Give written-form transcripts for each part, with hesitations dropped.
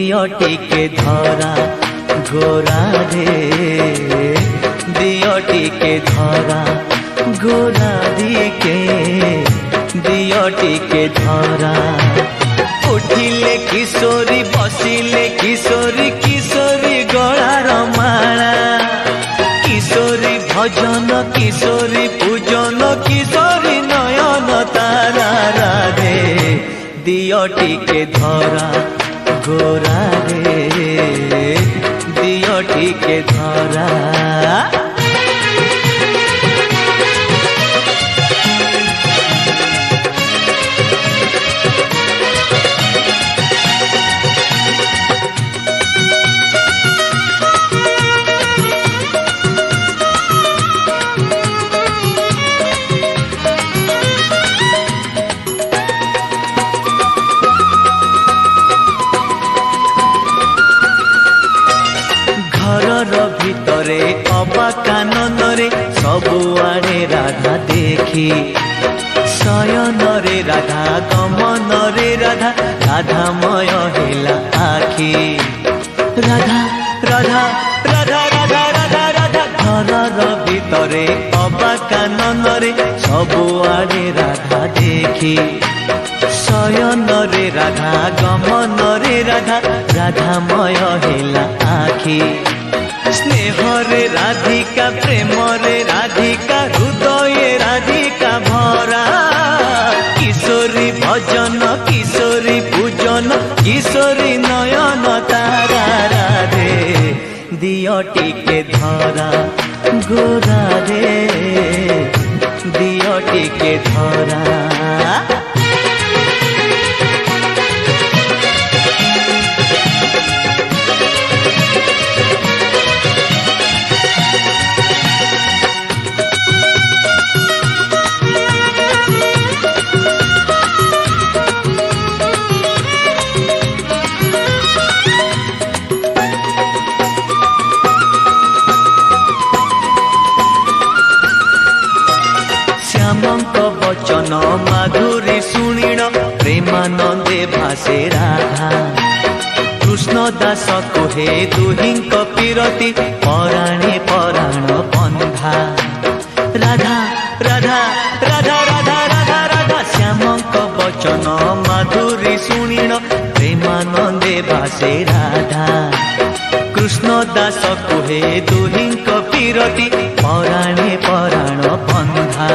दियो टिके धरा गोरा रे दियो टिके धरा गोरा दिके दियो टिके धरा उठिले किशोरी बसिले किशोरी किशोरी गଳାर माला किशोरी भजन किशोरी पूजन किशोरी नयन तारा राधे दियो टिके धरा गोरा रे दियो टिके धरा भितरे अबा काननरे सबुआड़े राधा देखी शयन रे राधा गमन रे राधा राधामय हेला आखि राधा राधा राधा राधा राधा राधा घर भितरे अबा काननरे सबुआड़े राधा देखी शयन रे राधा गमन रे राधा राधामय हेला आखि स्नेह रे राधिका प्रेम रे राधिका हृदय राधिका भरा किशोरी भजन किशोरी पूजन किशोरी नयन तारा राधे दियो टिके धरा गोरा रे दियो टिके धरा वचन माधुरी शुणिण प्रेमानंदे भासे राधा कृष्ण दास कुहे दुहिंक पीरती पराणे पराण बंधा राधा राधा राधा राधा राधा राधा श्यामक वचन माधुरी शुणिण प्रेमानंदे भासे राधा कृष्ण दास कुहे दुहिंक पीरती पराणे पराण बंधा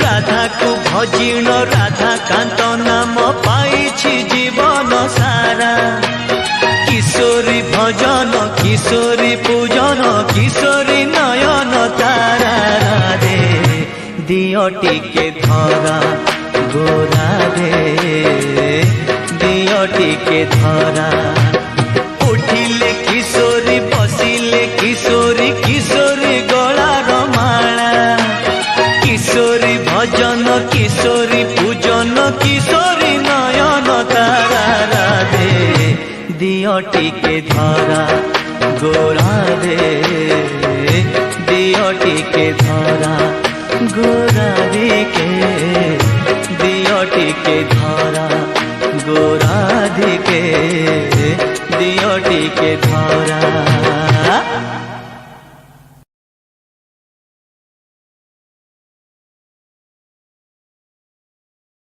राधा को भजिण राधा कांत नाम पाइछि जीवन सारा किशोरी भजन किशोरी पूजन किशोरी नयन तारा राधे दियो टिके धरा गोरा रे दियो टिके धरा उठिले किशोरी बसिले किशोरी किशोरी गଳାर माला किशोरी भजन किशोरी पूजन किशोरी नयन तारा राधे दियो टिके धरा गोरा रे दियो टिके धरा गोरा रे के दियो टिके धरा।